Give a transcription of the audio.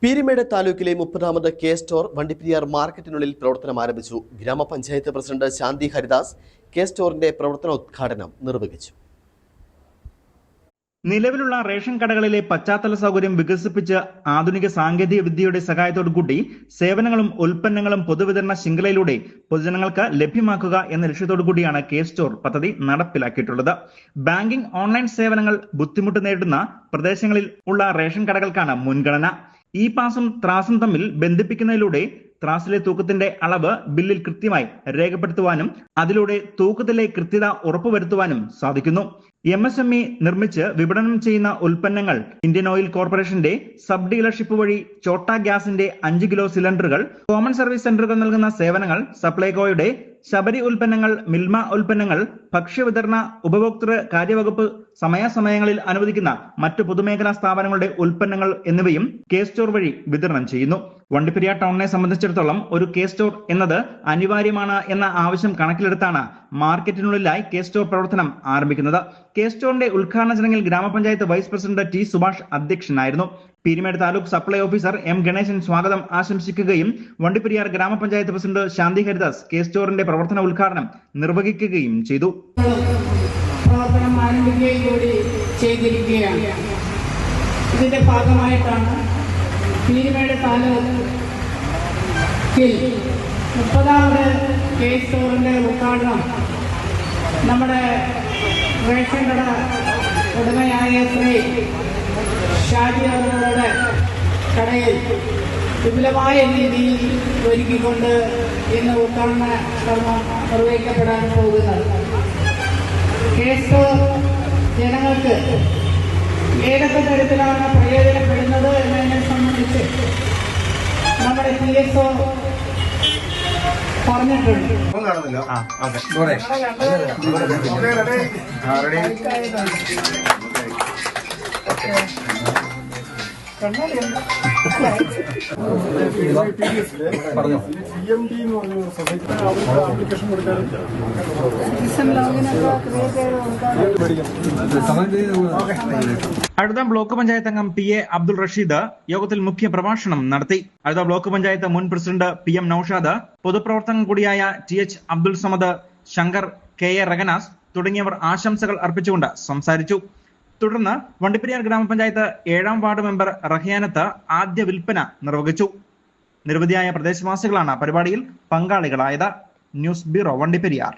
പീരുമേട് താലൂക്കിലെ 30ാമത് K store Vandiperiyar മാർക്കറ്റിനുള്ളിൽ പ്രവർത്തനം ആരംഭിച്ചു. ഗ്രാമപഞ്ചായത്ത് പ്രസിഡന്റ് ശാന്തി ഹരിദാസ് കെ സ്റ്റോറിന്റെ പ്രവർത്തനോദ്ഘാടനം നിർവഹിച്ചു. നിലവിലുള്ള റേഷൻ കടകളിലെ പശ്ചാത്തല സൗകര്യം വികസിപ്പിച്ച് ആധുനിക സാങ്കേതിക വിദ്യയുടെ സഹായത്തോടുകൂടി സേവനങ്ങളും ഉൽപ്പന്നങ്ങളും പൊതുവിതരണ ശൃംഖലയിലൂടെ പൊതുജനങ്ങൾക്ക് ലഭ്യമാക്കുക എന്ന ലക്ഷ്യത്തോടുകൂടിയാണ് കെ സ്റ്റോർ പദ്ധതി നടപ്പിലാക്കിയിട്ടുള്ളത്. ബാങ്കിംഗ് ഓൺലൈൻ സേവനങ്ങൾ ബുദ്ധിമുട്ട് നേരിടുന്ന പ്രദേശങ്ങളിൽ ഉള്ള റേഷൻ കടകൾക്കാണ് മുൻഗണന. ഈ പാസും ത്രാസും തമ്മിൽ ബന്ധിപ്പിക്കുന്നതിലൂടെ ത്രാസിലെ തൂക്കത്തിന്റെ അളവ് ബില്ലിൽ കൃത്യമായി രേഖപ്പെടുത്തുവാനും അതിലൂടെ തൂക്കത്തിലെ കൃത്യത ഉറപ്പുവരുത്തുവാനും സാധിക്കുന്നു. MSME നിർമ്മിച്ച് വിപണനം ചെയ്യുന്ന ഉൽപ്പന്നങ്ങൾ ഇന്ത്യൻ ഓയിൽ കോർപ്പറേഷന്റെ സബ് ഡീലർഷിപ്പ് വഴി ചോട്ട ഗ്യാസിന്റെ 5 കിലോ സിലിണ്ടറുകൾ, കോമൺ സർവീസ് സെന്ററുകൾ നൽകുന്ന സേവനങ്ങൾ, സപ്ലൈകോയുടെ ശബരി ഉൽപ്പന്നങ്ങൾ, മിൽമ ഉൽപ്പന്നങ്ങൾ, ഭക്ഷ്യവിതരണ ഉപഭോക്തൃ കാര്യവകുപ്പ് സമയാസമയങ്ങളിൽ അനുവദിക്കുന്ന മറ്റു പൊതുമേഖലാ സ്ഥാപനങ്ങളുടെ ഉൽപ്പന്നങ്ങൾ എന്നിവയും കെ സ്റ്റോർ വഴി വിതരണം ചെയ്യുന്നു. വണ്ടിപ്പെരിയാർ ടൗണിനെ സംബന്ധിച്ചിടത്തോളം ഒരു കെ സ്റ്റോർ എന്നത് അനിവാര്യമാണ് എന്ന ആവശ്യം കണക്കിലെടുത്താണ് മാർക്കറ്റിനുള്ളിലായി കെ സ്റ്റോർ പ്രവർത്തനം ആരംഭിക്കുന്നത്. കെ സ്റ്റോറിന്റെ ഉദ്ഘാടന ചടങ്ങിൽ ഗ്രാമപഞ്ചായത്ത് വൈസ് പ്രസിഡന്റ് ടി സുഭാഷ് അധ്യക്ഷനായിരുന്നു. Peermade taluk supply officer M Ganeshan സ്വാഗതം ആശംസിക്കുകയും വണ്ടിപ്പെരിയാർ ഗ്രാമപഞ്ചായത്ത് പ്രസിഡന്റ് ശാന്തി ഹരിദാസ് കെ സ്റ്റോറിന്റെ പ്രവർത്തന ഉദ്ഘാടനം നിർവഹിക്കുകയും ചെയ്തു. പ്രവർത്തനം ആരംഭിക്കുകയും കൂടി ചെയ്തിരിക്കുകയാണ്. ഇതിന്റെ ഭാഗമായിട്ടാണ് പീരുമേട് താലൂക്കിൽ 30ാമത് കെ സ്റ്റോറിന്റെ ഉദ്ഘാടനം നമ്മുടെ റേഷൻ കട ഉടമയായ ശ്രീ ഷാജി അവരുടെ കടയിൽ വിപുലമായ രീതിയിൽ ഒരുക്കിക്കൊണ്ട് ഇന്ന് ഉദ്ഘാടന കർമ്മം നിർവഹിക്കപ്പെടാൻ പോകുന്നത്. കെ സ്റ്റോർ ജനങ്ങൾക്ക് ഏതൊക്കെ തരത്തിലാണ് പ്രയോജനപ്പെടുന്നത് എന്നതിനെ സംബന്ധിച്ച് നമ്മുടെ PSO പറഞ്ഞിട്ടുണ്ട്. അടുത്ത ബ്ലോക്ക് പഞ്ചായത്ത് അംഗം PA അബ്ദുൾ റഷീദ് യോഗത്തിൽ മുഖ്യ പ്രഭാഷണം നടത്തി. അടുത്ത ബ്ലോക്ക് പഞ്ചായത്ത് മുൻ പ്രസിഡന്റ് PM നൌഷാദ്, പൊതുപ്രവർത്തകൻ കൂടിയായ TH അബ്ദുൾ സമദ്, ശങ്കർ, KA റഗനാസ് തുടങ്ങിയവർ ആശംസകൾ അർപ്പിച്ചുകൊണ്ട് സംസാരിച്ചു. തുടർന്ന് വണ്ടിപ്പെരിയാർ ഗ്രാമപഞ്ചായത്ത് 7ാം വാർഡ് മെമ്പർ റഹിയാനത്ത് ആദ്യ വിൽപ്പന നിർവഹിച്ചു. നിരവധിയായ പ്രദേശവാസികളാണ് പരിപാടിയിൽ പങ്കാളികളായത്. News bureau, Vandiperiyar.